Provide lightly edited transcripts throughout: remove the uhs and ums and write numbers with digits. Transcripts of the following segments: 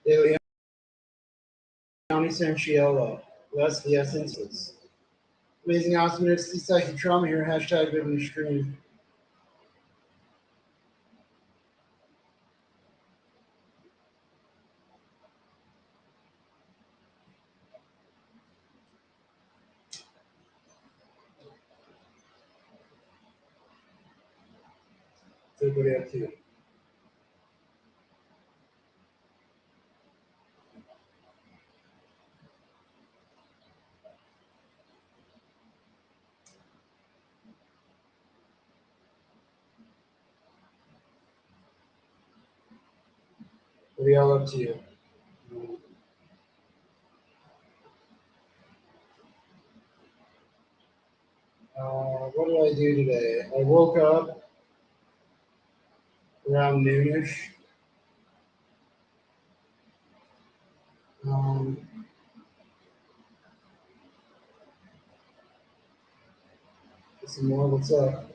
De Leone Sanchiella. Less the essences. Amazing, awesome, it's the psychic trauma here. Hashtag living the stream. Everybody up to you. What are y'all up to you? What did I do today? I woke up around noonish. Um, some more. What's up?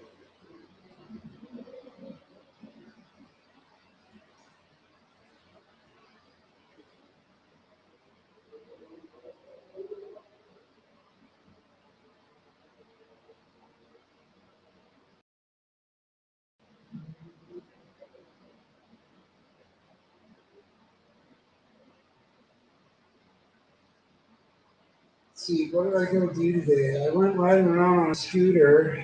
Let's see, what did I go do today? I went riding around on a scooter.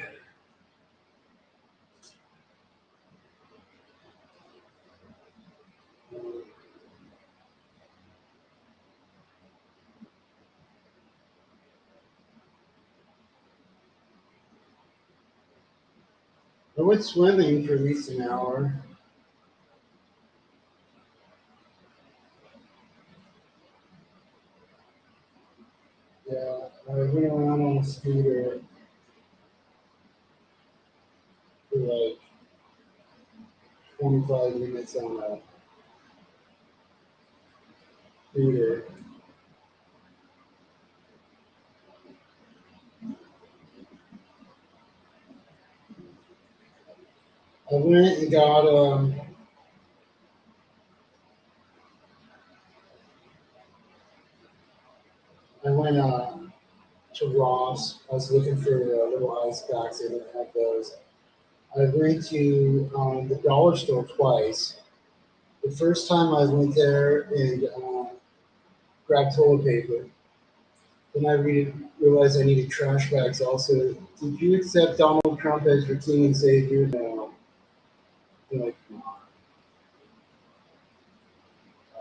I went swimming for at least an hour. Yeah, I went around on a scooter for like 25 minutes on a scooter. I went and got I went to Ross. I was looking for little ice packs. They didn't have those. I went to the dollar store twice. The first time I went there and grabbed toilet paper. Then I realized I needed trash bags also. Did you accept Donald Trump as your king and savior? No. You're like, come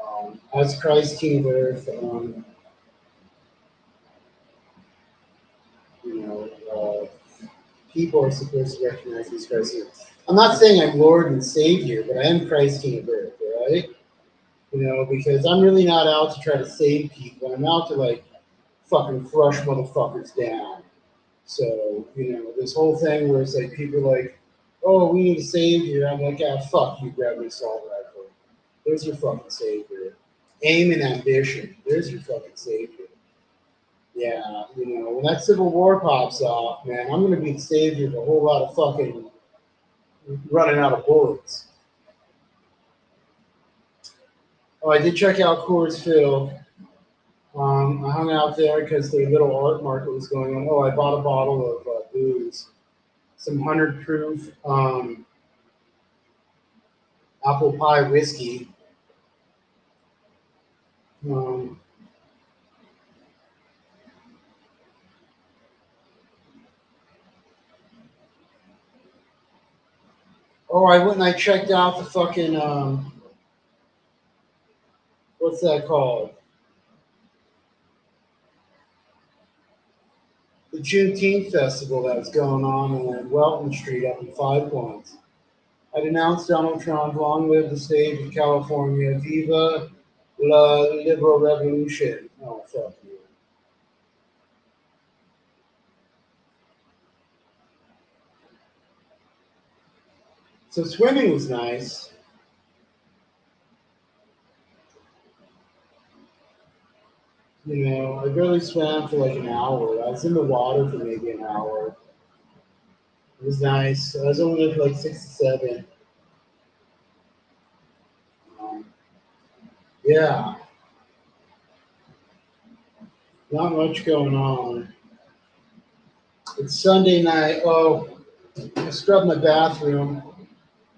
on. As Christ King of Earth, you know, people are supposed to recognize He's Christ King. I'm not saying I'm Lord and Savior, but I am Christ King of Earth, right? You know, because I'm really not out to try to save people. I'm out to like fucking crush motherfuckers down. So, you know, this whole thing where it's like people are like, oh, we need a savior. I'm like, ah, fuck you, grab your assault rifle. There's your fucking savior. Aim and ambition. There's your fucking savior. Yeah, you know, when that Civil War pops off, man, I'm gonna be the savior of a whole lot of fucking running out of bullets. Oh, I did check out Coors Field. I hung out there because their little art market was going on. Oh, I bought a bottle of booze, some 100 proof apple pie whiskey. Um, oh, I went and I checked out the fucking what's that called? The Juneteenth festival that was going on in Welton Street up in Five Points. I denounced Donald Trump. Long live the state of California. Viva la liberal revolution. Oh, fuck you. So swimming was nice. You know, I barely swam for like an hour. I was in the water for maybe an hour. It was nice. I was only there for like 6 to 7. Um, yeah, yeah, not much going on. It's Sunday night. Oh, I scrubbed my bathroom.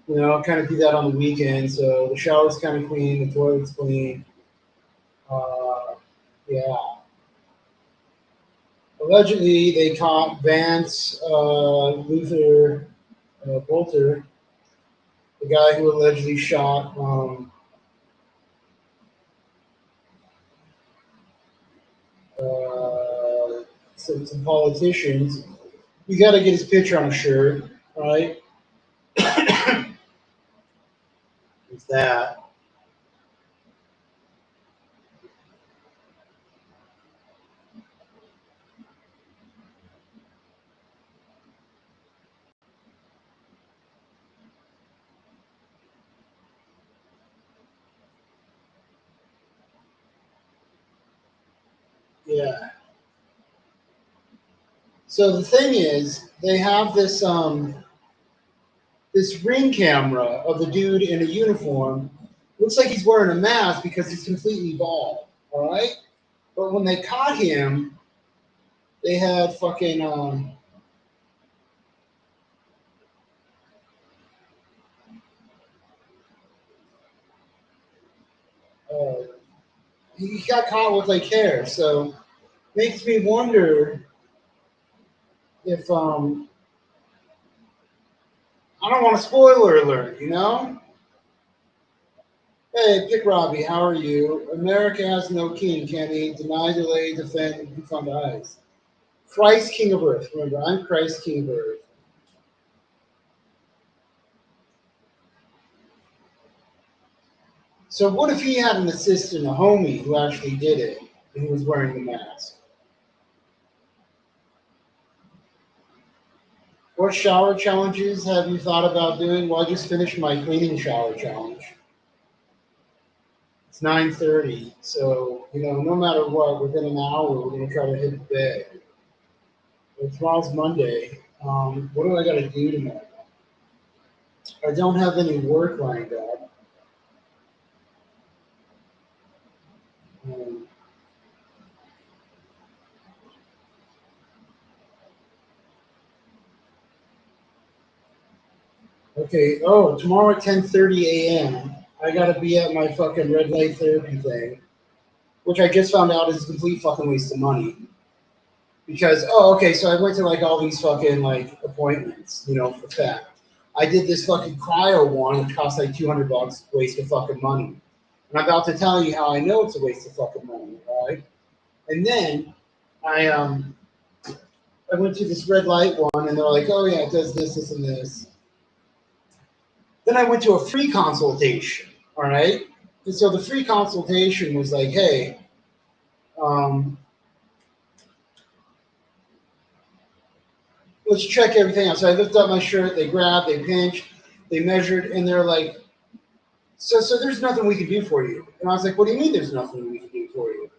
You know, I kind of do that on the weekend, so the shower's kind of clean, the toilet's clean. Yeah. Allegedly, they caught Vance Luther Bolter, the guy who allegedly shot some politicians. You got to get his picture on a shirt, right? It's that. Yeah. So the thing is, they have this ring camera of the dude in a uniform. Looks like he's wearing a mask because he's completely bald. All right. But when they caught him, they had fucking uh, he got caught with like hair. So makes me wonder if I don't want a spoiler alert, you know? Hey, Dick Robbie, how are you? America has no king, can he? Deny, delay, defend, and confront eyes. Christ, King of Earth. Remember, I'm Christ, King of Earth. So what if he had an assistant, a homie, who actually did it, and he was wearing the mask? What shower challenges have you thought about doing? Well, I just finished my cleaning shower challenge. It's 9:30, so you know, no matter what, within an hour, we're gonna try to hit the bed. Well, tomorrow's Monday. What do I got to do tomorrow? I don't have any work lined up. Um, okay. Oh, tomorrow at 10:30 a.m. I gotta be at my fucking red light therapy thing, which I just found out is a complete fucking waste of money. Because okay, so I went to like all these fucking like appointments, you know, for that. I did this fucking cryo one, which cost like $200, waste of fucking money. And I'm about to tell you how I know it's a waste of fucking money, right? And then I I went to this red light one, and they're like, oh yeah, it does this, this, and this. Then I went to a free consultation, all right? And so the free consultation was like, hey, um, let's check everything out. So I lifted up my shirt, they grabbed, they pinched, they measured, and they're like, so there's nothing we can do for you. And I was like, what do you mean there's nothing we can do for you?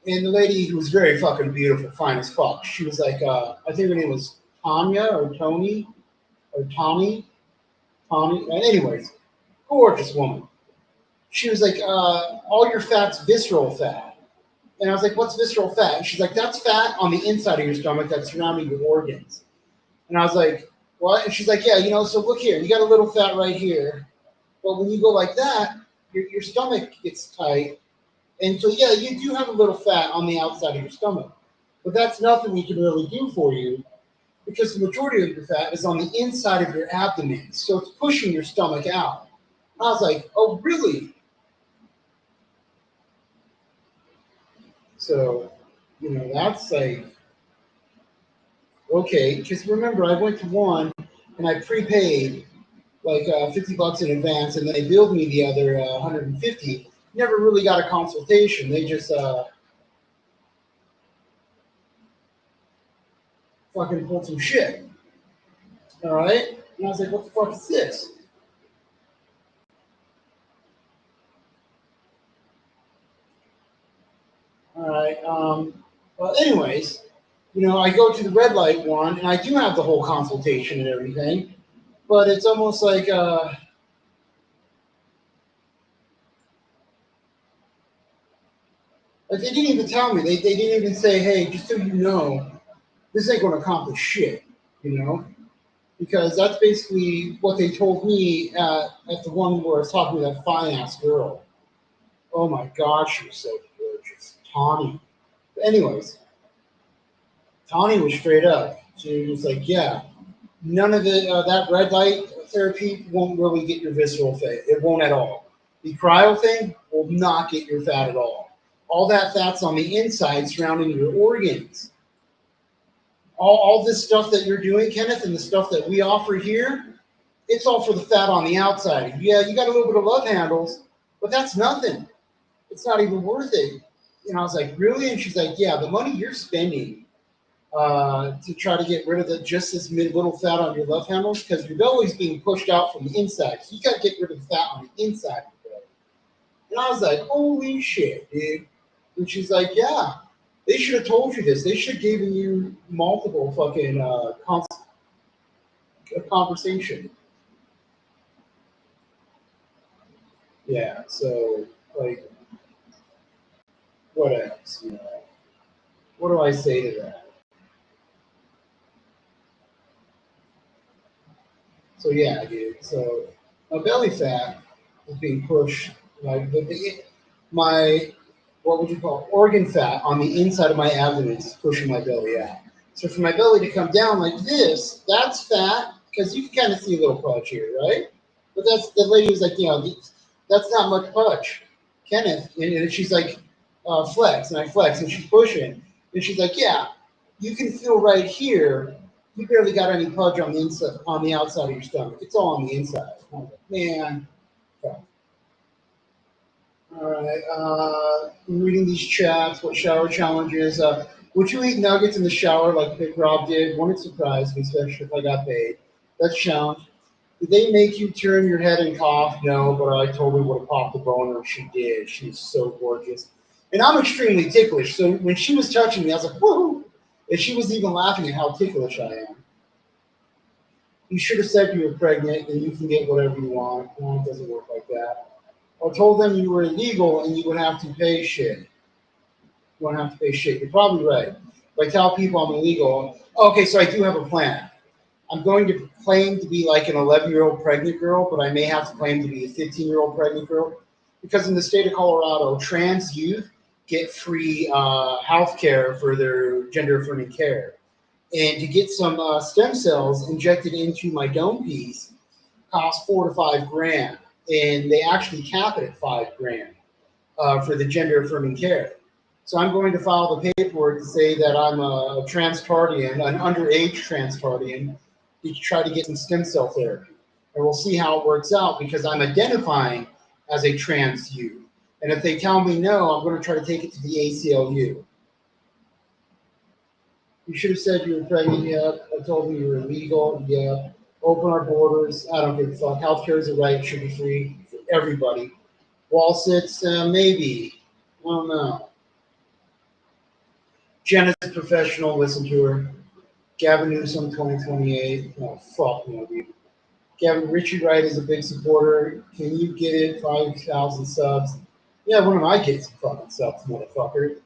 And the lady who was very fucking beautiful, fine as fuck, she was like, I think her name was Tanya or Tony or Tommy. Anyways, gorgeous woman. She was like, all your fat's visceral fat. And I was like, what's visceral fat? And she's like, that's fat on the inside of your stomach that's surrounding your organs. And I was like, what? And she's like, yeah, you know, so look here, you got a little fat right here. But when you go like that, your stomach gets tight. And so, yeah, you do have a little fat on the outside of your stomach. But that's nothing we can really do for you because the majority of your fat is on the inside of your abdomen. So it's pushing your stomach out. I was like, oh, really? So, you know, that's like, okay. Because remember, I went to one and I prepaid like $50 in advance, and then they billed me the other 150. Never really got a consultation. They just fucking pulled some shit. All right. And I was like, what the fuck is this? All right. Well, anyways, you know, I go to the red light one, and I do have the whole consultation and everything, but it's almost like Like they didn't even tell me. They didn't even say, hey, just so you know, this ain't gonna accomplish shit, you know? Because that's basically what they told me at the one where I was talking to that fine ass girl. Oh my god, she was so gorgeous. Tawny. But anyways, Tawny was straight up. She was like, yeah, none of that red light therapy won't really get your visceral fat. It won't at all. The cryo thing will not get your fat at all. All that fat's on the inside surrounding your organs. All this stuff that you're doing, Kenneth, and the stuff that we offer here, it's all for the fat on the outside. Yeah, you got a little bit of love handles, but that's nothing. It's not even worth it. And I was like, really? And she's like, yeah, the money you're spending to try to get rid of just this little fat on your love handles, because your belly's being pushed out from the inside. So you got to get rid of the fat on the inside of your belly. And I was like, holy shit, dude. And she's like, yeah, they should have told you this. They should have given you multiple fucking conversation. Yeah, so, like, what else? You know? What do I say to that? So yeah, dude. So my belly fat is being pushed. Like my what would you call it? Organ fat on the inside of my abdomen is pushing my belly out. So for my belly to come down like this, that's fat because you can kind of see a little pudge here, right? But that's the lady was like, that's not much pudge, Kenneth. And she's like, flex, and I flex, and she's pushing, and she's like, yeah, you can feel right here you barely got any pudge on the inside, on the outside of your stomach. It's all on the inside. I'm like, man. Okay. All right. I'm reading these chats. What shower challenges? Would you eat nuggets in the shower like Big Rob did? Wouldn't surprise me, especially if I got paid. That's a challenge. Did they make you turn your head and cough? No, but I totally would have popped the boner if she did. She's so gorgeous. And I'm extremely ticklish. So when she was touching me, I was like, whoa. And she was even laughing at how ticklish I am. You should have said you were pregnant and you can get whatever you want. No, it doesn't work like that. I told them you were illegal and you would have to pay shit. You wouldn't have to pay shit. You're probably right. If I tell people I'm illegal, okay, so I do have a plan. I'm going to claim to be like an 11-year-old pregnant girl, but I may have to claim to be a 15-year-old pregnant girl. Because in the state of Colorado, trans youth get free health care for their gender affirming care. And to get some stem cells injected into my dome piece costs $4 to $5 grand, and they actually cap it at $5 grand for the gender affirming care. So I'm going to file the paperwork to say that I'm a transtardian, an underage transtardian, to try to get some stem cell therapy. And we'll see how it works out because I'm identifying as a trans youth. And if they tell me no, I'm going to try to take it to the ACLU. You should have said you were pregnant. Yep. I told them you were illegal. Yep. Open our borders. I don't give a fuck. Healthcare is a right. It should be free for everybody. Wall sits, maybe. I don't know. Jenna's a professional. Listen to her. Gavin Newsom, 2028. Oh, fuck no, dude. Gavin, Richie Wright is a big supporter. Can you get it? 5,000 subs. Yeah, when am I getting some fucking subs, motherfucker?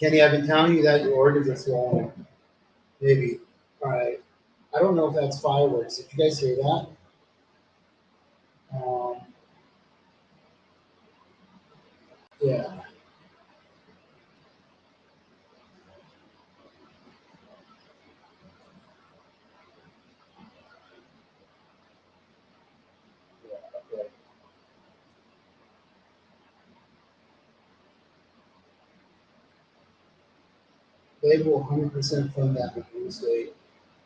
Kenny, I've been telling you that your organs are swollen. Maybe. All right. I don't know if that's fireworks. Did you guys hear that? Um, yeah. Yeah. Okay. They will 100% fund that with real estate.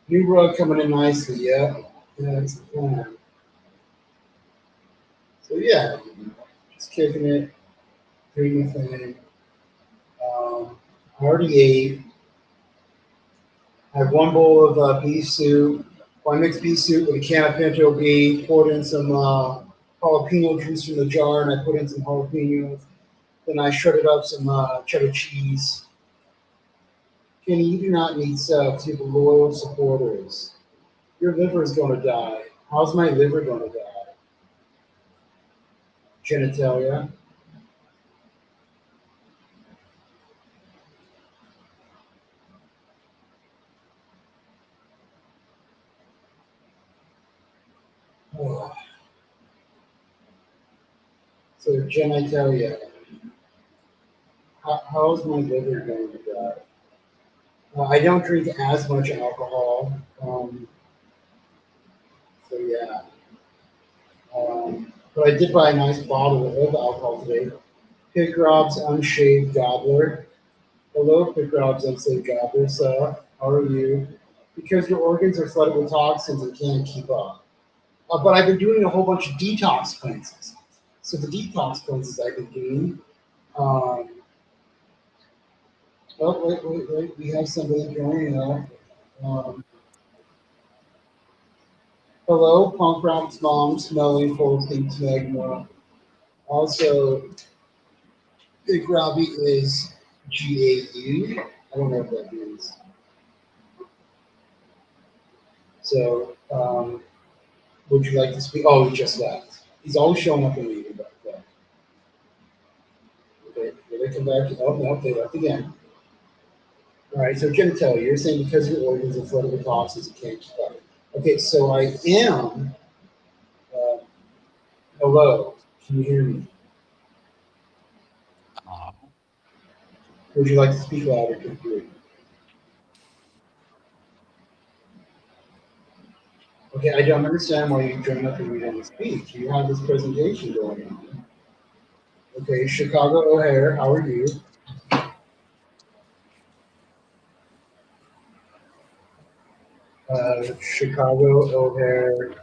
New rug coming in nicely. Yeah. Yeah, that's the plan. So, yeah, just kicking it, doing the thing. I already ate. I had one bowl of beef soup. Well, I mixed beef soup with a can of pinto beef, poured in some jalapeno juice from the jar, and I put in some jalapenos. Then I shredded up some cheddar cheese. Kenny, you do not need subs. You have loyal supporters. Your liver is going to die. How's my liver going to die? Genitalia. Oh. So, Jen, I tell you, how's my liver going with that? I don't drink as much alcohol. So, yeah. But I did buy a nice bottle of alcohol today. Pick Rob's Unshaved Gobbler. Hello, Pick Rob's Unshaved Gobbler. So, how are you? Because your organs are flooded with toxins and can't keep up. But I've been doing a whole bunch of detox cleanses. So the detox cleanses I've been doing. Um, oh, wait. We have somebody joining us. Um, hello, Punk Rock's mom, Smelly, Folsey, Smegma. Also, Big Robbie is GAU. I don't know what that means. So, would you like to speak? Oh, he just left. He's always showing up in the meeting, but okay, did they come back? Oh, no, they left again. All right, so genitalia, you're saying because your organs are flooded with toxins, you can't keep up. Okay, so I am. Uh, hello, can you hear me? Would you like to speak louder to hear? Okay, I don't understand why you join up and we don't speak. You have this presentation going on. Okay, Chicago O'Hare, how are you? Chicago O'Hare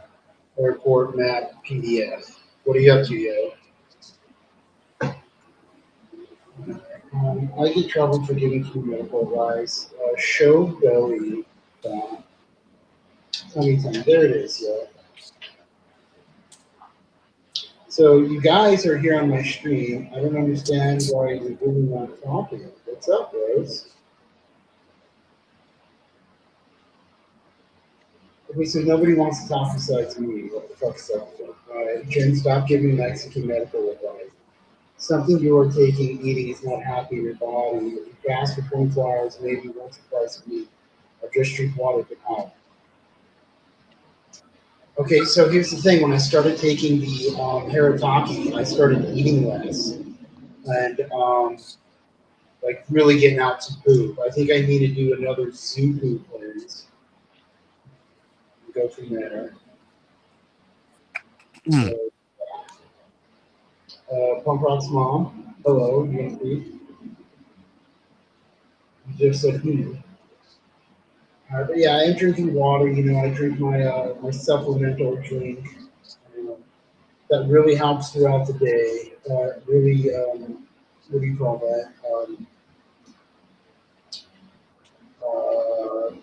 Airport Map PDF. What are you up to, yo? I get trouble for giving too medical advice. Show belly. Anytime. There it is, yo. So you guys are here on my stream. I don't understand why you're really not talking. What's up, Rose? Okay, so nobody wants to talk besides me. What the fuck's up? Jen, stop giving Mexican medical advice. Something you are taking, eating is not happy in your body. If you fast for 24 hours, maybe once or twice a week, or just drink water to help. Okay, so here's the thing. When I started taking the Harataki, I started eating less. And like really getting out to poop. I think I need to do another zoo poop cleanse. Go from there. So, Punk Rock's mom. Hello, you want to speak? You just said hmm. But yeah, I am drinking water. You know, I drink my supplemental drink. Um, that really helps throughout the day. Really, what do you call that?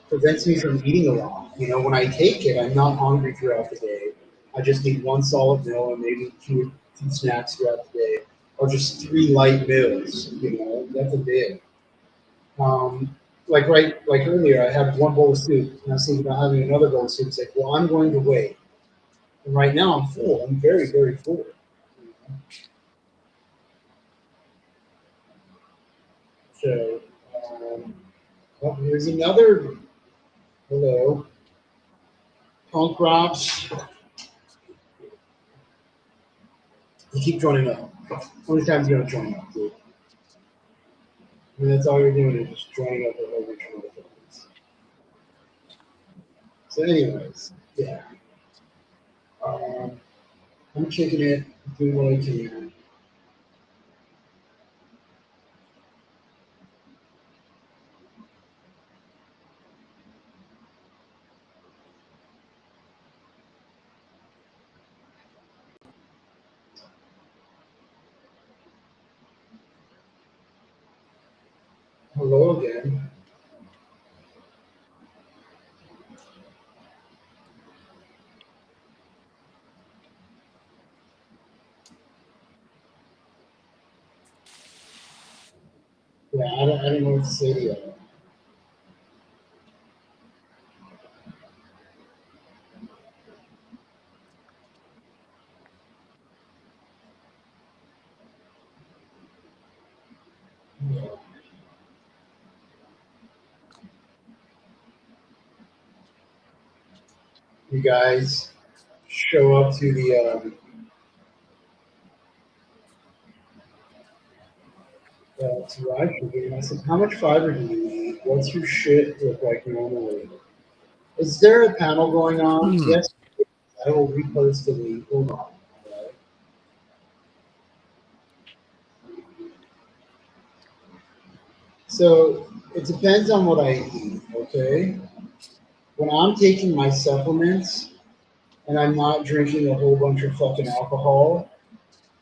Prevents me from eating a lot. You know, when I take it, I'm not hungry throughout the day. I just need one solid meal and maybe two snacks throughout the day, or just three light meals. You know, that's a bit. Um, like earlier, I had one bowl of soup, and I was thinking about having another bowl of soup. It's like, well, I'm going to wait. And right now, I'm full. I'm very, very full. So, oh, here's another. Hello, punk rocks. You keep joining up. How many times are you gonna join up, dude? I mean, that's all you're doing is just joining up with every kind of things. So, anyways, yeah. Um, I'm kicking it, doing what I can. Hello again. Yeah, I don't know what to say to you. You guys show up to the to live stream. I said, "How much fiber do you need? What's your shit look like normally? Is there a panel going on? Yes, I will repost the link. Hold on. Alright. So it depends on what I eat. Okay, when I'm taking my supplements and I'm not drinking a whole bunch of fucking alcohol,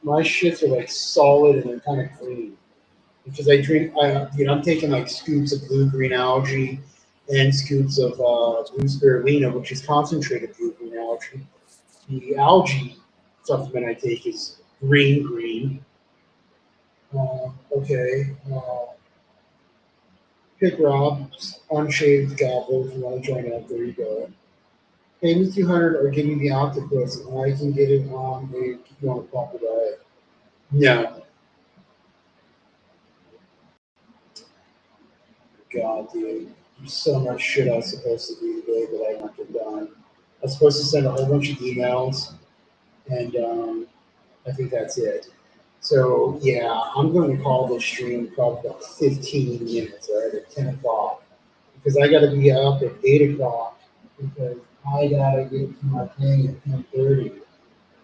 my shits are like solid and they're kind of clean. Because I'm taking like scoops of blue green algae and scoops of blue spirulina, which is concentrated blue green algae. The algae supplement I take is green. Okay. Pick Rob's unshaved gobble if you want to join up. There you go. Pay me 200 or give me the octopus and I can get it on a you want to pop it diet. No. God, dude. There's so much shit I was supposed to do today that I not get done. I was supposed to send a whole bunch of emails, and I think that's it. So, yeah, I'm going to call this stream probably about 15 minutes, right, at 10 o'clock. Because I got to be up at 8 o'clock because I got to get to my thing at 10:30.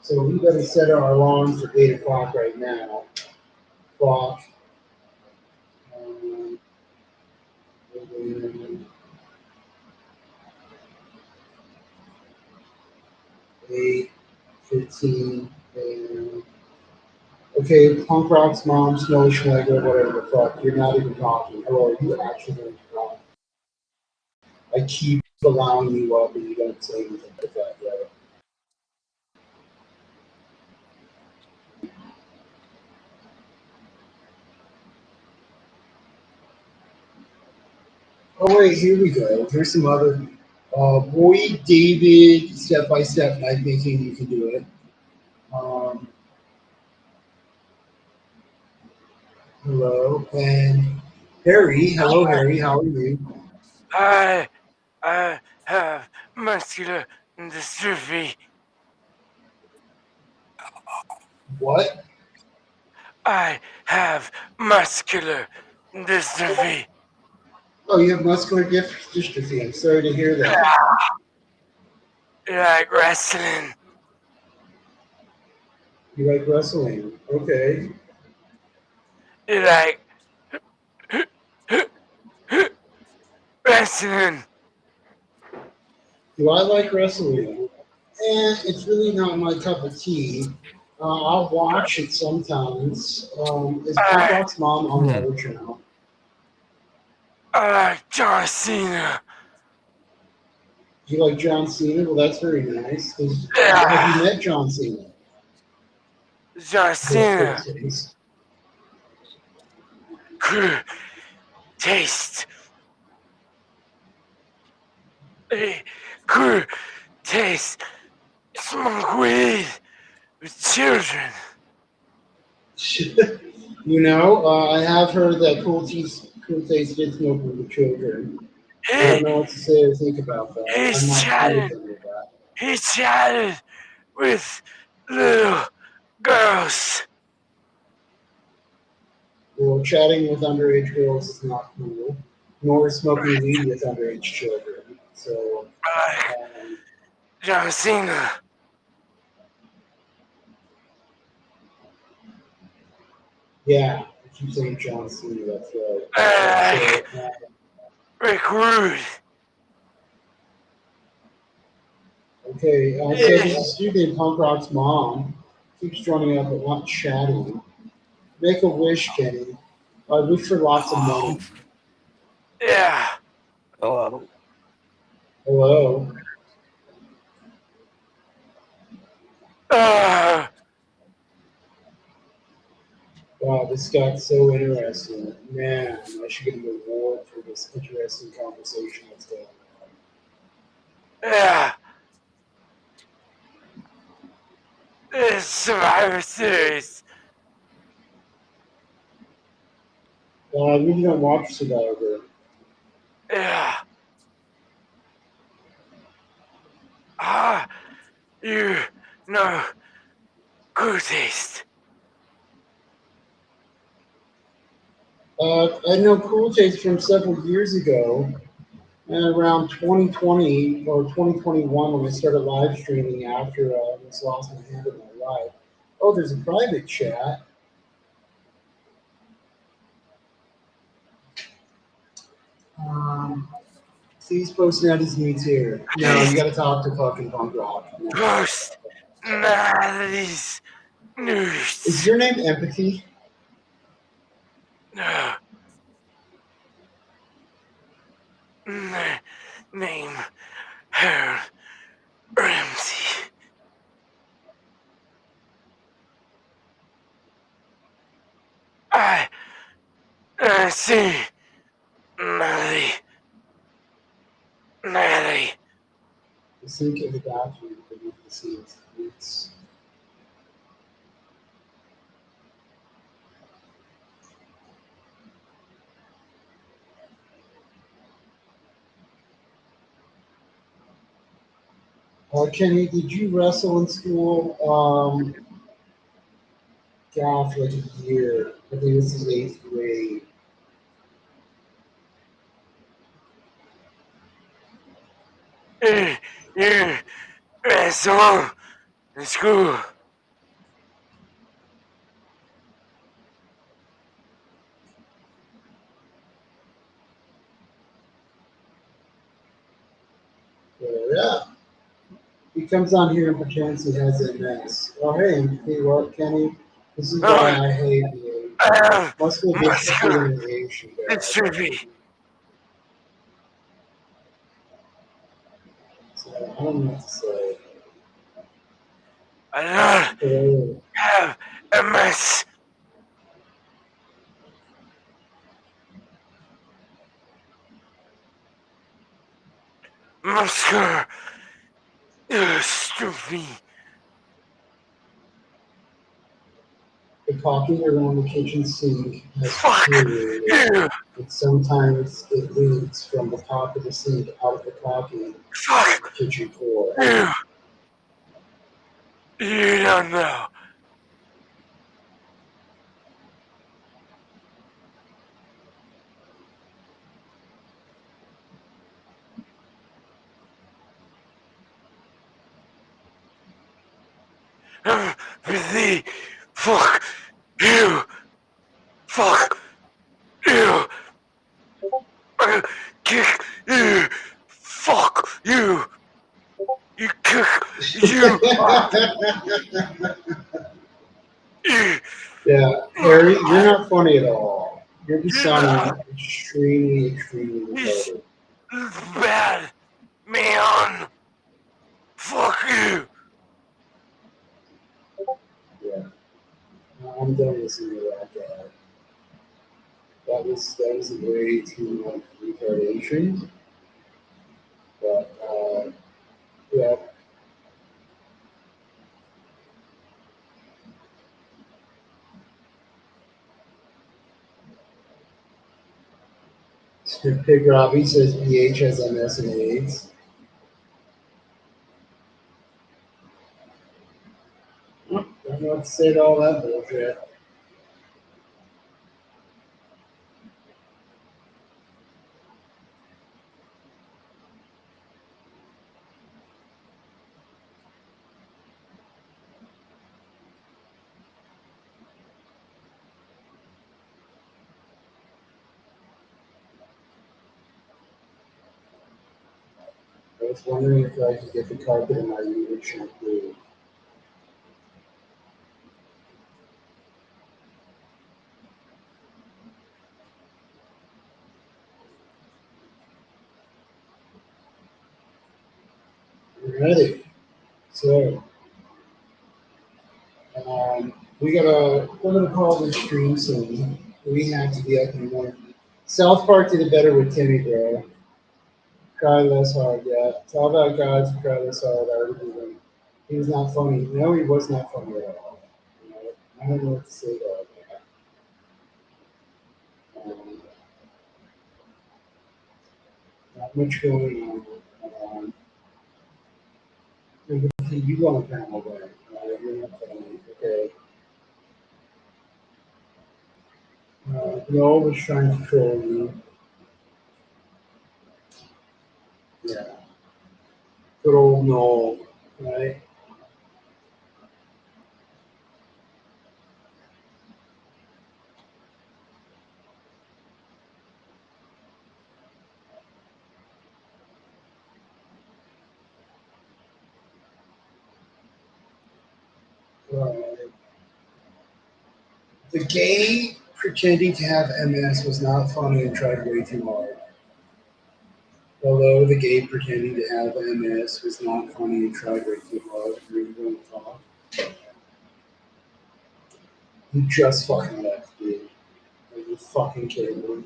So we got to set our alarms for 8 o'clock right now. Clock. Um, 8:15 a.m. Okay, punk rock's mom, Snowy Schmegler, whatever the fuck. You're not even talking. Hello, are you actually going to talk? I keep allowing you up and you don't say anything like that, right? Oh wait, here we go. Here's some other Boy David step by step knife making. You can do it. Um, hello and Harry. Hello, Harry. How are you? I have muscular dystrophy. What? I have muscular dystrophy. Oh, you have muscular dystrophy. I'm sorry to hear that. Like wrestling. You like wrestling? Okay. Like wrestling. Do I like wrestling? It's really not my cup of tea. I'll watch it sometimes. Is Punk I, Rock's mom on the other channel? I like John Cena. Do you like John Cena? Well, that's very nice. Have you Yeah, met John Cena? John Yes, Cena. Good taste. Good taste. Smoke weed with children. I have heard that Cool Taste did smoke with the children. I don't He, know what to say or think about that. he I'm not cool with chatted. any of that. He chatted with little girls. Well, chatting with underage girls is not cool, nor smoking weed with underage children. So, Like um, John Cena. yeah, I keep saying John Cena. That's right. Like So, Rick Rude. okay. So there's a student named Punk Rock's mom keeps joining up but not chatting. Make a wish, Kenny. I wish for lots of money. Yeah. Hello. Uh, Wow, this got so interesting. Man, I should get an award for this interesting conversation that's going on. yeah. This Survivor Series. I really don't watch Survivor. Yeah. Ah, You know good taste. I know Cool Taste from several years ago, around 2020 or 2021 when I started live streaming after I almost lost my hand in my life. Oh, there's a private chat. Um, Please post Natty's needs here. No, you Please gotta talk to fucking punk rock. No. post Natalie's Is news. your name Empathy? No. Name her Ramsey. I see Natalie. Natalie. The sink in the bathroom beneath the scenes. It's Kenny, did you wrestle in school? God, for like a year. I think this is eighth grade. You wrestle in school. Yeah. He comes on here and pretends he has MS. Oh, hey, hey, what, Kenny? This is why Oh, I hate you. I have Muscle dystrophy muscular and age. dystrophy. So I don't know what to say. I don't Oh, have MS. Muscular dystrophy. the caulking around the kitchen sink has Fuck deteriorated, you. and sometimes it leaks from the top of the sink out of the caulking to Fuck the kitchen floor. you. You don't know. Empathy. Fuck you. Fuck you. Kick you. Fuck you. You kick you. You. Yeah, Harry, you're not funny at all. You're just You. sounding extremely He's retarded. bad, man. Fuck you. Yeah, I'm done listening to that guy. That was way too much retardation. But yeah, Pig Robbie says BH has MS and AIDS. Don't know what to say to all that bullshit. I was wondering if I could get the carpet in my unit shampoo. Ready. So, we're gonna call this stream soon. We have to be up in the morning. South Park did it better with Timmy, bro. Cry less hard, yeah. Tell about guys who cry less hard. I already knew him. He was not funny. No, he was not funny at all. You know, I don't know what to say about that. Not much going on. Okay, you go on panel there. You're not funny. Okay. Noel was trying to troll you. Yeah. Good old Noel, right? Right. The gay pretending to have MS was not funny and tried way too hard. Although the gay pretending to have MS was not funny and tried way too hard, you're going to talk. You just fucking left, dude. Are you fucking kidding me?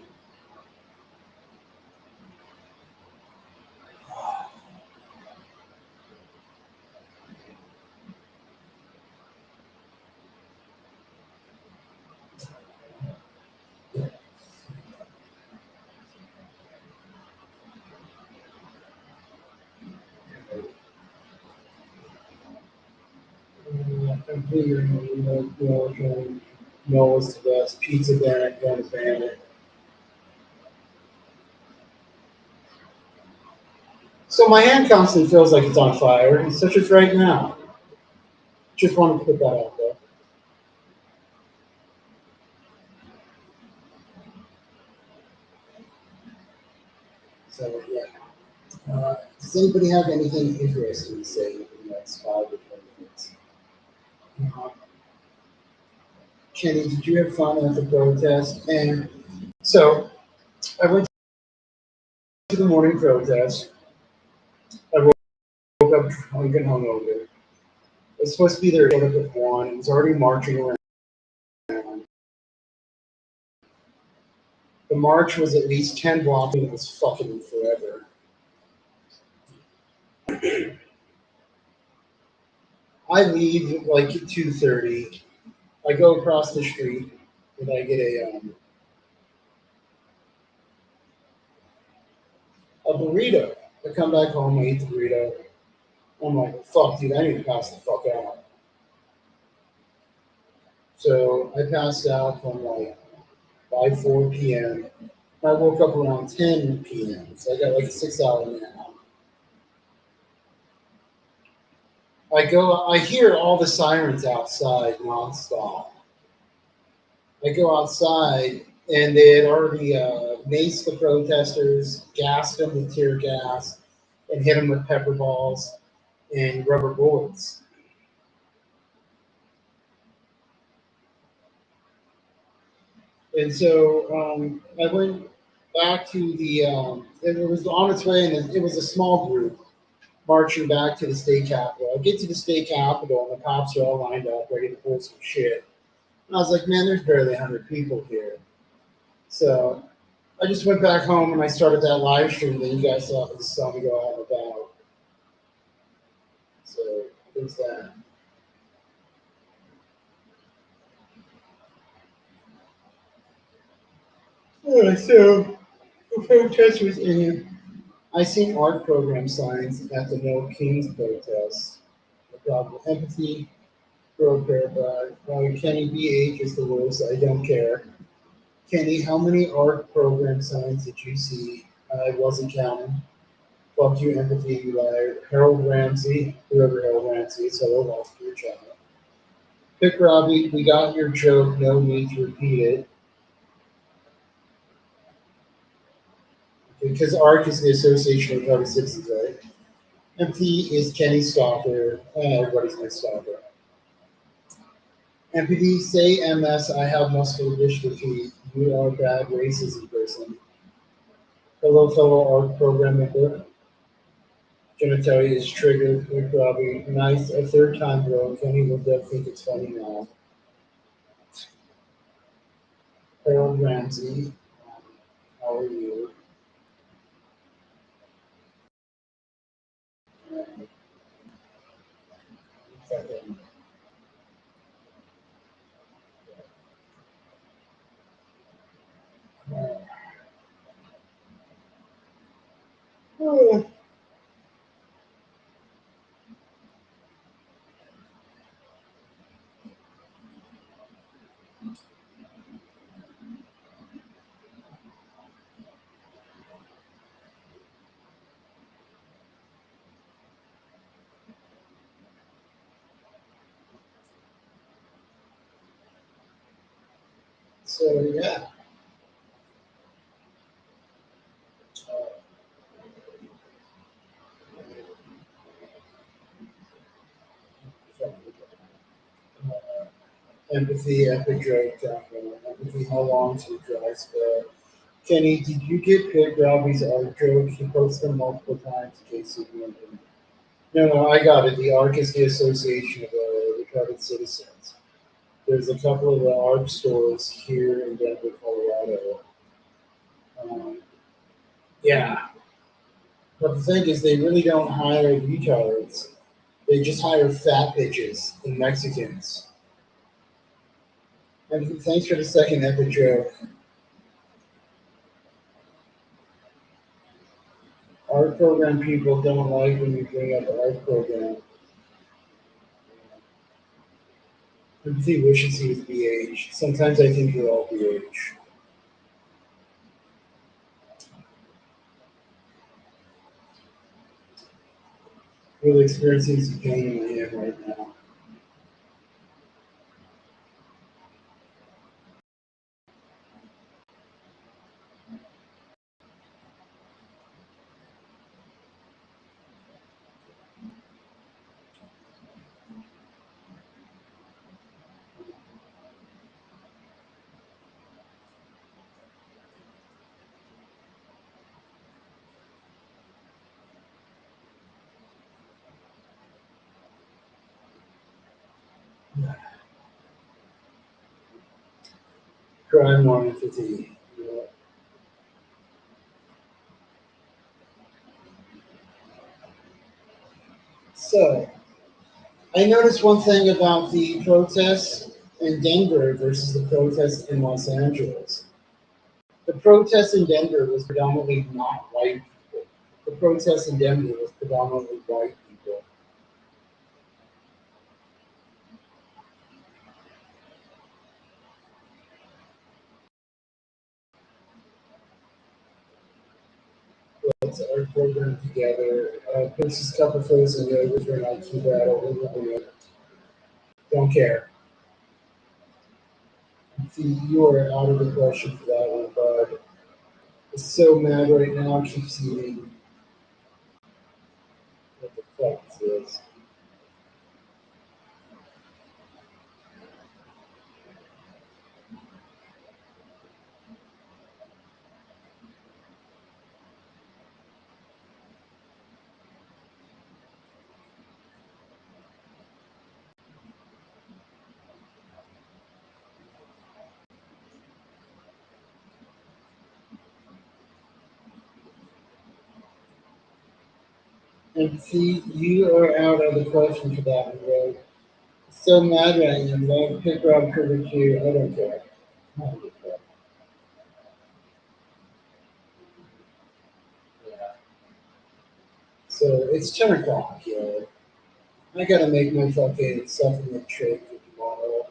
I'm here, Noah's the best. Pizza Bandit, gonna ban it. So my hand constantly feels like it's on fire, and such as right now. Just want to put that out there. So yeah. Does anybody have anything interesting to say in the next 5 to 10 minutes? Uh, Kenny, did you have fun at the protest? And so I went to the morning protest. I woke up drunk and hungover. I was supposed to be there at 1. It was already marching around. The march was at least 10 blocks, and it was fucking forever. I leave at like 2:30. I go across the street and I get a burrito. I come back home, I eat the burrito. I'm like, fuck, dude, I need to pass the fuck out. So I passed out from like by 4 p.m. I woke up around 10 p.m. So I got like a 6 hour nap. I hear all the sirens outside nonstop. I go outside and they had already maced the protesters, gassed them with tear gas, and hit them with pepper balls and rubber bullets. And so I went back to it was on its way, and it was a small group marching back to the state capitol. I get to the state capitol, and the cops are all lined up, ready to pull some shit. And I was like, man, there's barely 100 people here. So I just went back home and I started that live stream that you guys saw me go out and about. So there's that. So the protest was in. I seen art program signs at the No Kings protest. The problem empathy, grow paragraph. Kenny BH is the worst. I don't care. Kenny, how many art program signs did you see? I wasn't counting. Fuck you, empathy, you liar. Harold Ramsey, whoever Harold Ramsey is, hello, lost your child. Pick Robbie, we got your joke, no need to repeat it. Because ARC is the Association of Artists Citizens, right? MP is Kenny Stalker, and everybody's my stalker. MPD, say MS, I have muscular dystrophy. You are a bad racism person. Hello, fellow ARC program member. Genitalia is triggered. Pick Robbie, nice. A third time, bro. Kenny will definitely think it's funny now. Harold Ramsey, how are you? Fucking, uh, So yeah. Empathy, epic joke, empathy, how long to dry spell? Kenny, did you get Pit Robbie's art joke? He posted them multiple times in case you didn't. No, I got it. The ARC is the Association of Retarded Citizens. There's a couple of ARC stores here in Denver, Colorado. Um, yeah, but the thing is, they really don't hire retards. They just hire fat bitches and Mexicans. And thanks for the second epic joke. Art program people don't like when you bring up art program. Empathy wishes he was BH. Sometimes I think we're all BH. Really experiencing some pain in my hand right now. Crime more empathy. Yeah. So, I noticed one thing about the protests in Denver versus the protests in Los Angeles. The protest in Denver was predominantly not white people. The protest in Denver was predominantly white people. Let's our program together. Puts a couple photos in there with your IQ battle. Don't care. See, you are out of the question for that one, bud. It's so mad right now. Keeps eating. What the fuck is this? And see, you are out of the question for that one, bro. So mad right now. Love pick Rob curvature. I don't care. I don't give a fuck. Yeah. So it's 10 o'clock, yo. I gotta make my fucking supplement shake for tomorrow.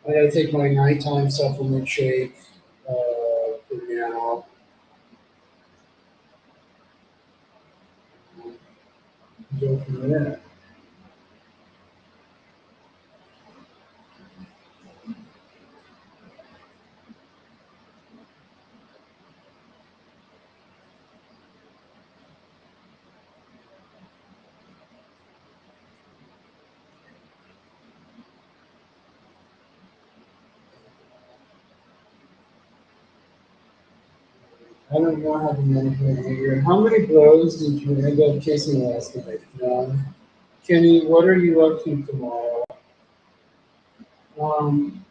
I gotta take my nighttime supplement shake for now. Go from there. I don't know how to manage my anger. How many blows did you end up kissing last night? None. Kenny, what are you up to tomorrow? Um,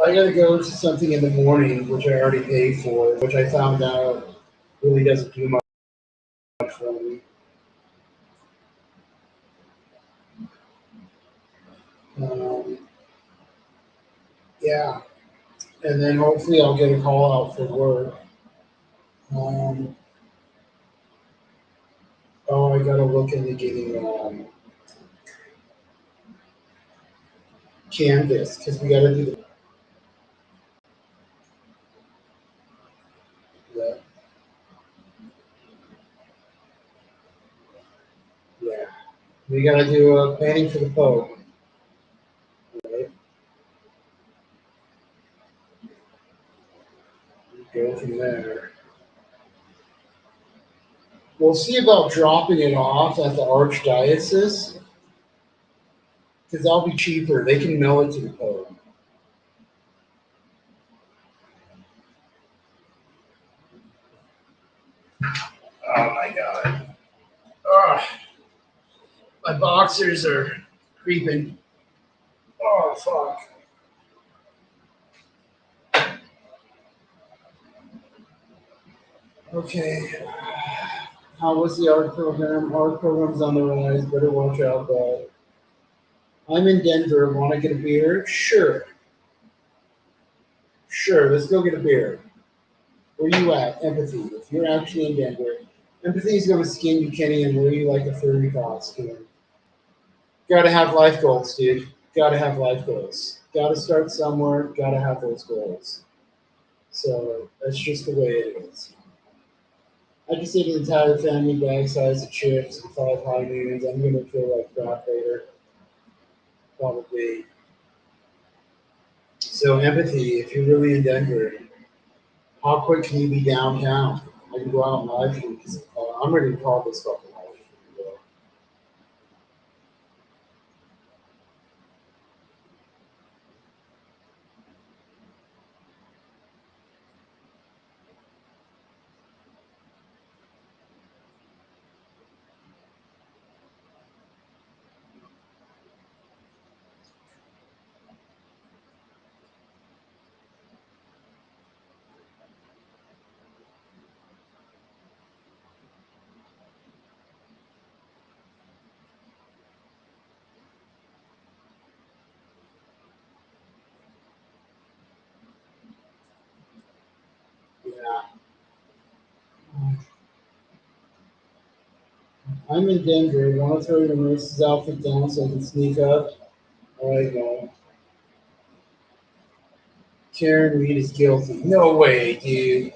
I gotta go to something in the morning, which I already paid for, which I found out really doesn't do much for me. Um, yeah, and then hopefully I'll get a call out for work. Um, oh, I gotta look into getting Canvas because we gotta do the yeah. We gotta do planning for the Pope. Right? go from there. We'll see about dropping it off at the Archdiocese because that'll be cheaper. They can mail it to the Pope. Oh my god. Ugh. My boxers are creeping. Oh fuck. Okay. How was the art program? Art program's on the rise. Better watch out, bud. I'm in Denver. Want to get a beer? Sure. Sure. Let's go get a beer. Where you at? Empathy. If you're actually in Denver, Empathy is going to skin you, Kenny, and wear you like a furry costume. Gotta have life goals, dude. Gotta have life goals. Gotta start somewhere. Gotta have those goals. So that's just the way it is. I just ate an entire family bag size of chips and 5 high noons. I'm gonna feel like crap later. Probably. So empathy, if you're really in Denver, how quick can you be downtown? I can go out and live stream because I'm ready to call this fucking live stream. Yeah. I'm in Denver. Want to throw your nurse's outfit down so I can sneak up? All right, no. Karen Reed is guilty. No way, dude.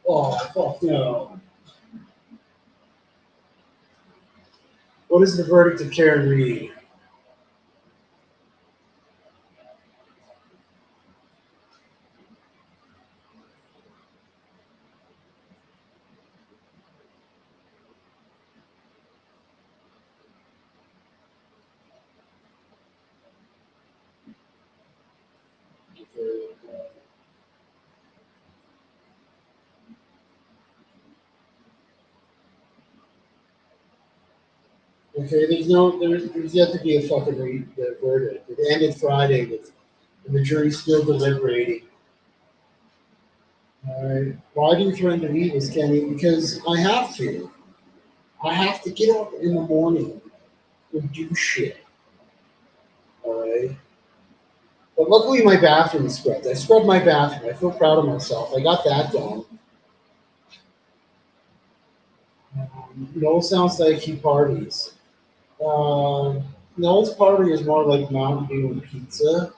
Oh, fuck no. What is the verdict of Karen Reed? Okay, there's yet to be a fucking the verdict. It ended Friday with the jury still deliberating. All right. Why do you threaten to leave us, Kenny? Because I have to. I have to get up in the morning and do shit. All right. But luckily, my bathroom is scrubbed. I scrubbed my bathroom. I feel proud of myself. I got that done. Noel sounds like he parties. Noel's party is more like Mountain Dew and pizza.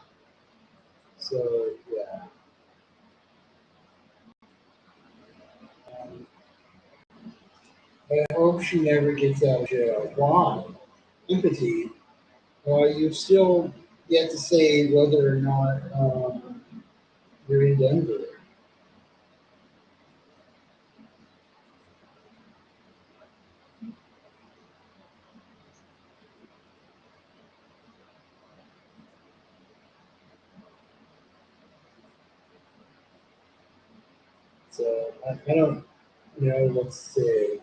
So, yeah. Um, I hope she never gets out of jail. Why? Empathy. You've still yet to say whether or not you're in Denver. So, I don't know what to say.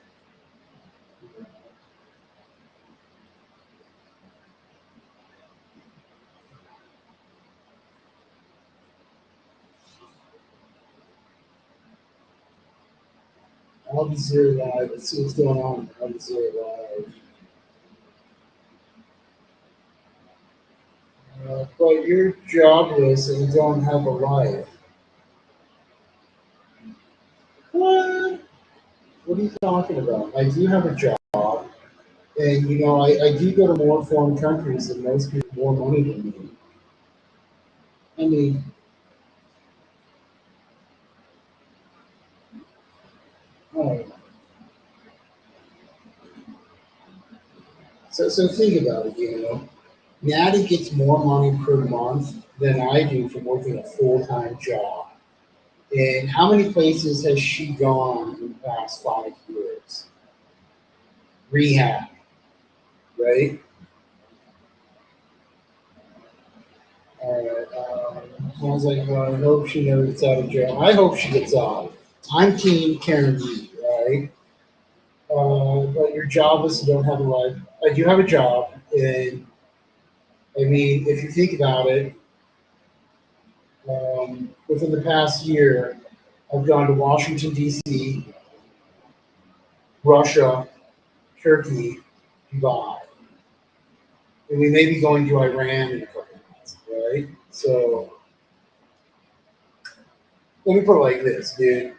I'll be zero live. Let's see what's going on. I'll be zero live. But you're jobless and you don't have a life. What? What are you talking about? I do have a job, and I do go to more foreign countries than most people, more money than me. I mean, oh, so think about it. Natty gets more money per month than I do from working a full time job. And how many places has she gone in the past 5 years? Rehab, right? I was like, well, I hope she never gets out of jail. I hope she gets out. I'm team Karen B, right? But you're jobless and don't have a life. You have a job, and I mean, if you think about it, within the past year, I've gone to Washington D.C., Russia, Turkey, Dubai, and we may be going to Iran in a couple of months, right? So let me put it like this, dude.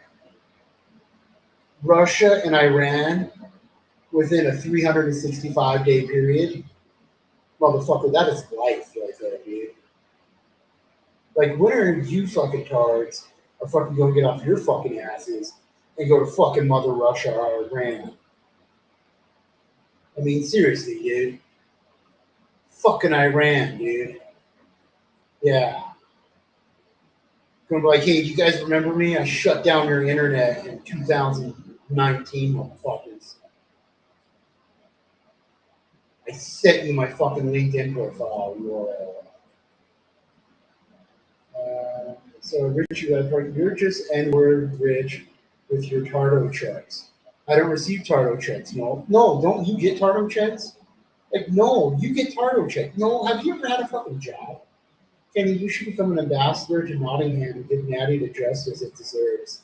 Russia and Iran within a 365-day period, motherfucker, that is life right there, dude. Like, when are you fucking tards are fucking gonna get off your fucking asses and go to fucking Mother Russia or Iran? I mean, seriously, dude. Fucking Iran, dude. Yeah. Gonna be like, hey, do you guys remember me? I shut down your internet in 2019, motherfuckers. I sent you my fucking LinkedIn profile URL. So, Richie Redford, you're just N-word rich with your Tardo checks. I don't receive Tardo checks. No, no, don't you get Tardo checks? Like, no, you get Tardo checks. No, have you ever had a fucking job? Kenny, you should become an ambassador to Nottingham and give Natty the justice it deserves.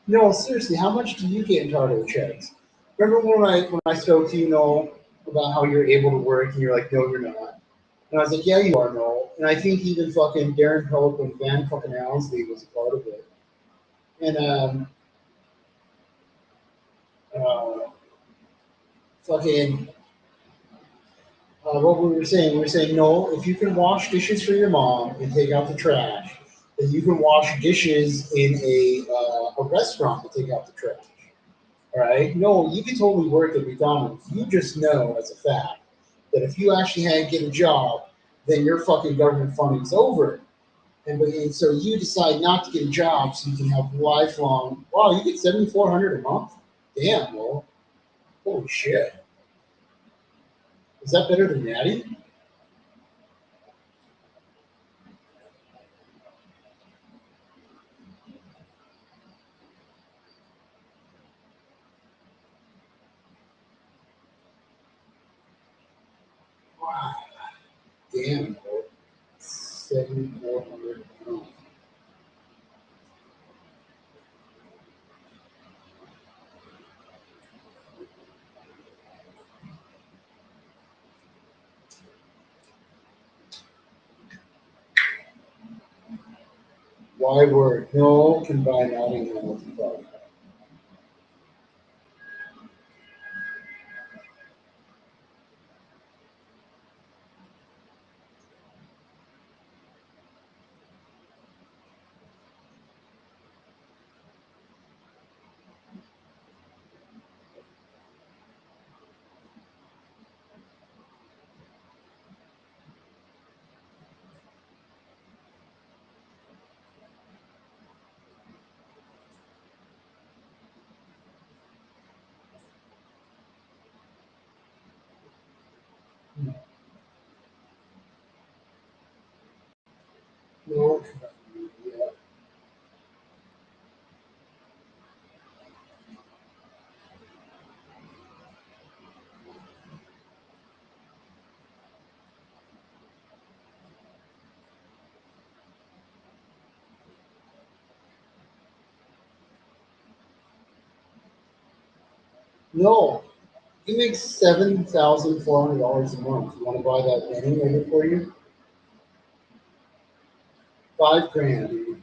No, seriously, how much do you get in Tardo checks? Remember when I spoke to you, Noel, about how you're able to work, and you're like, no, you're not. And I was like, yeah, you are, Noel. And I think even fucking Darren Pelican, Van fucking Allensley was a part of it. And uh, fucking what we were saying, no, if you can wash dishes for your mom and take out the trash, then you can wash dishes in a restaurant and take out the trash. All right? No, you can totally work at McDonald's. You just know as a fact that if you actually had to get a job, then your fucking government funding's over. And so you decide not to get a job so you can have lifelong. Wow, you get 7,400 a month. Damn, well, holy shit. Is that better than Natty? Wow, damn, bro. 7,400 a month. Why work? No can buy Nottingham with a product. No, yeah. No, he makes $7,400 a month. You want to buy that Benny over for you? 5 grand, dude.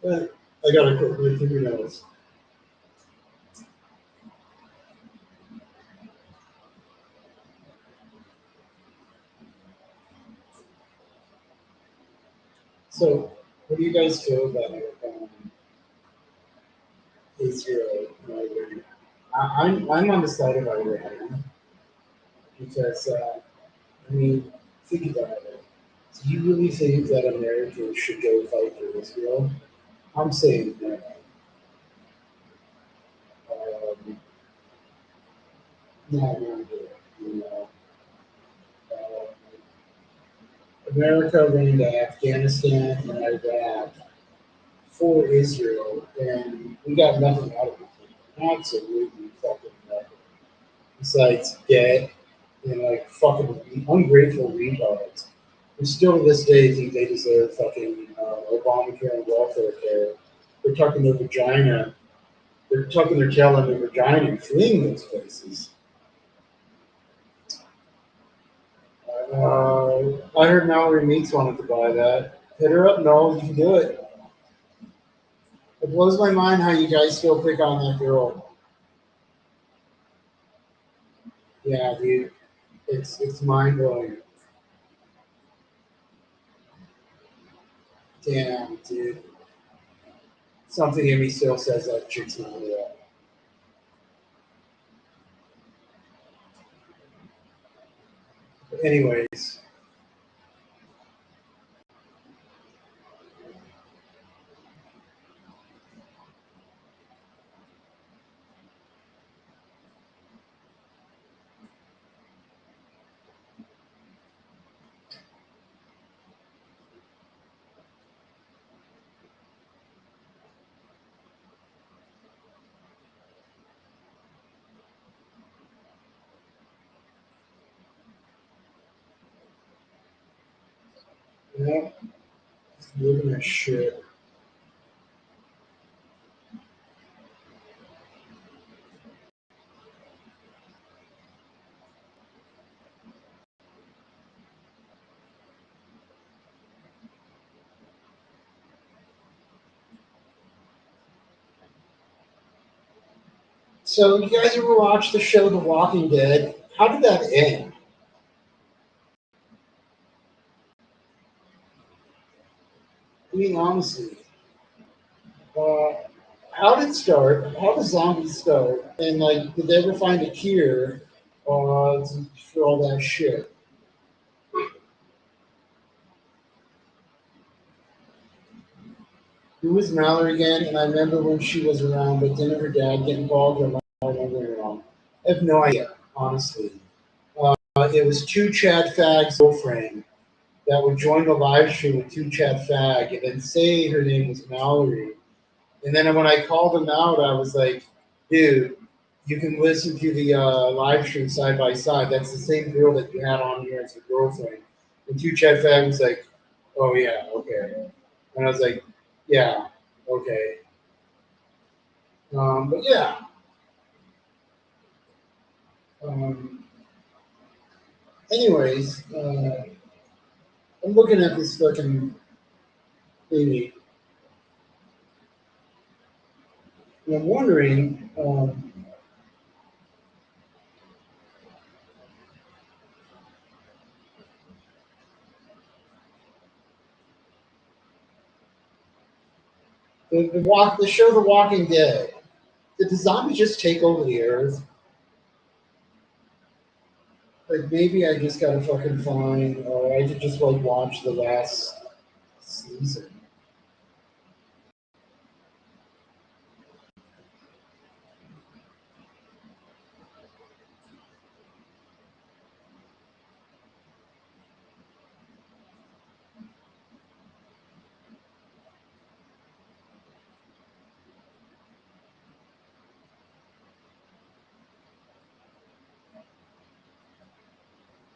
I gotta clip my fingernails. So, what do you guys feel about Israel and Iran? I'm on the side of Iran because I mean, think about it. Do you really think that Americans should go fight for Israel? I'm saying no. Not really. You know, uh, America went into Afghanistan and Iraq for Israel, and we got nothing out of it. Absolutely fucking nothing. Besides debt and like fucking ungrateful retards who still to this day think they deserve fucking Obamacare and welfare care. They're tucking their vagina, they're tucking their tail in their vagina and fleeing those places. I heard Mallory Meeks wanted to buy that. Hit her up, no, you can do it. It blows my mind how you guys still pick on that girl. Yeah, dude, it's mind blowing. Damn, dude. Something in me still says that chick's not real. But anyways, yeah, living that shit. So, you guys ever watch the show The Walking Dead? How did that end? I mean, honestly, uh, how did it start? How did zombies start? And like, did they ever find a cure for all that shit? Who was Mallory again? And I remember when she was around, but didn't her dad get involved? Or am I remembering wrong? I have no idea, honestly. It was two Chad Fags girlfriend that would join the live stream with two Chad Fag and then say her name was Mallory. And then when I called him out, I was like, dude, you can listen to the live stream side by side. That's the same girl that you had on here as the girlfriend. And two Chad Fag was like, oh, yeah, okay. And I was like, yeah, okay. But yeah, um, anyways, I'm looking at this fucking thingy, and I'm wondering, the show The Walking Dead. Did the zombies just take over the earth? Like maybe I just gotta fucking find, or I could just like watch the last season.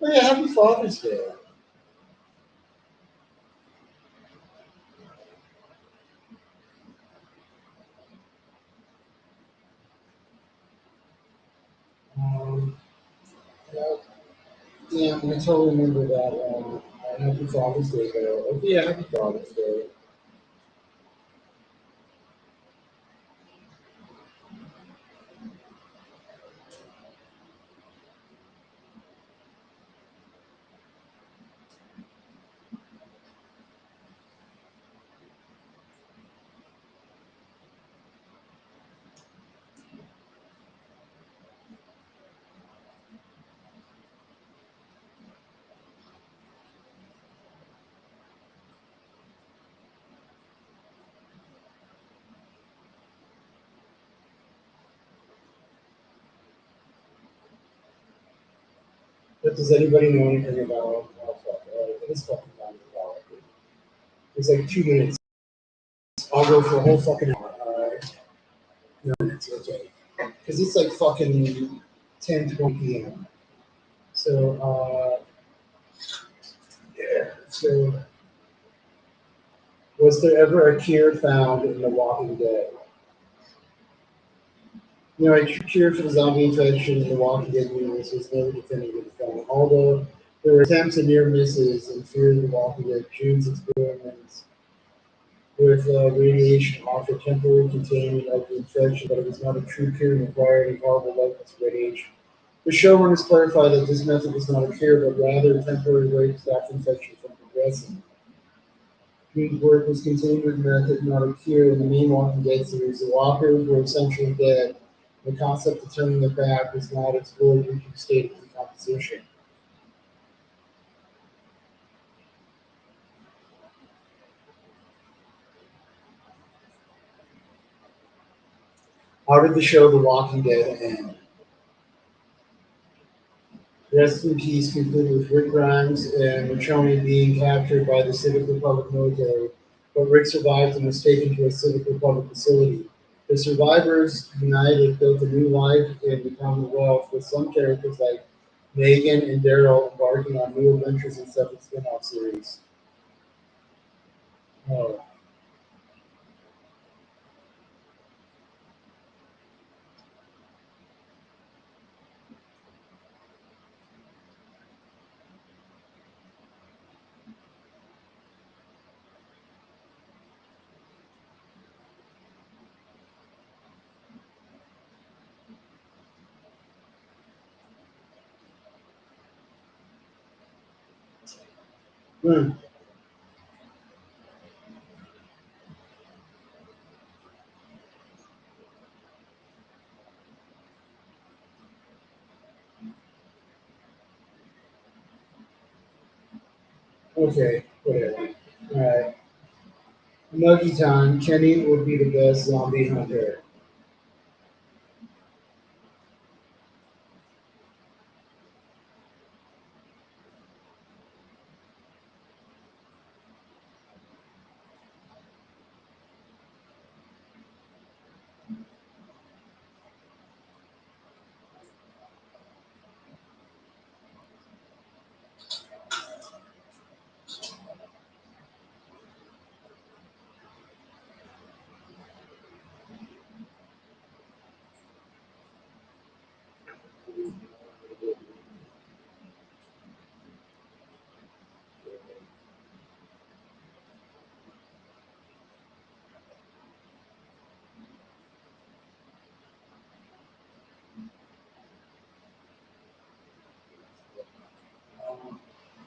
Oh yeah, Happy Father's Day. Um, yeah, yeah, I totally remember that. Happy Father's Day though. Oh yeah, Happy Father's Day. But does anybody know anything about? Oh fuck! It is fucking time to call it. It's like 2 minutes. I'll go for a whole fucking hour. No, it's okay. Because it's like fucking 10:20 p.m. So yeah. So was there ever a cure found in The Walking Dead? You know, a cure for the zombie infection in The Walking Dead universe was never definitively found. Although there were attempts and near misses in Fear of the Walking Dead, June's experiments with radiation offered temporary containment of the infection, but it was not a true cure and required involved levels of radiation. The showrunners clarified that this method was not a cure, but rather a temporary way to stop the infection from progressing. June's work was containment method, not a cure. In the main Walking Dead series, the walkers were essentially dead. The concept of turning them back was not explored due to the state of decomposition. How did the show The Walking Dead end? Rest in Peace concluded with Rick Grimes and Michonne being captured by the Civic Republic military, but Rick survived and was taken to a Civic Republic facility. The survivors united, built a new life in the Commonwealth, with some characters like Megan and Daryl embarking on new adventures in separate spin-off series. Oh. Hmm. Okay, whatever. Alright. Nuggy time. Kenny would be the best zombie hunter.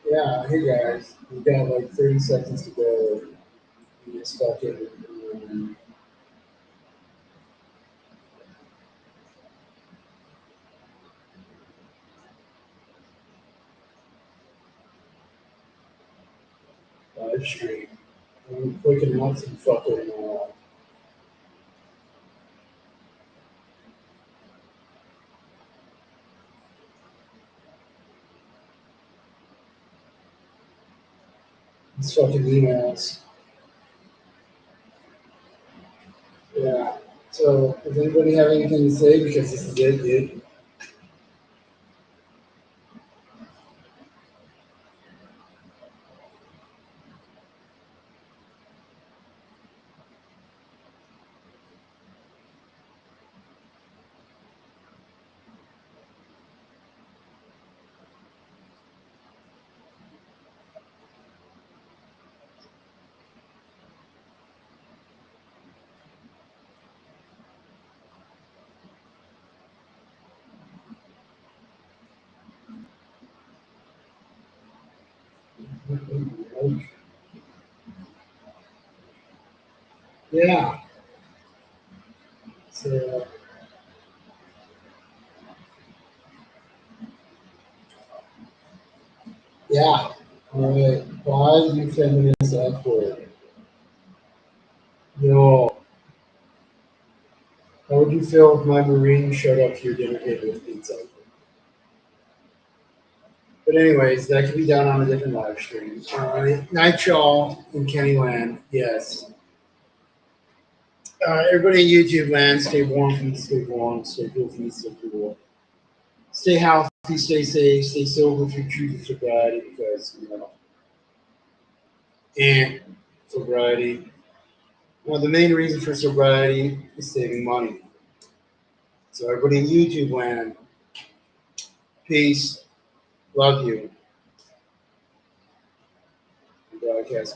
Yeah, hey guys, we've got like 30 seconds to go in this fucking live stream. I'm clicking out some fucking these fucking emails. Yeah. So, does anybody have anything to say? Because this is it, dude. Yeah. So, yeah. All right. Why do feminists F word? Yo, how would you feel if my Marine showed up to your dinner table with pizza? But anyways, that can be done on a different live stream. Night y'all in Kenny Land, yes. Everybody in YouTube land, stay warm, stay cool, stay cool. Stay healthy, stay safe, stay sober through truth and sobriety because, and sobriety. Well, the main reason for sobriety is saving money. So everybody in YouTube land, peace, love you. Broadcast.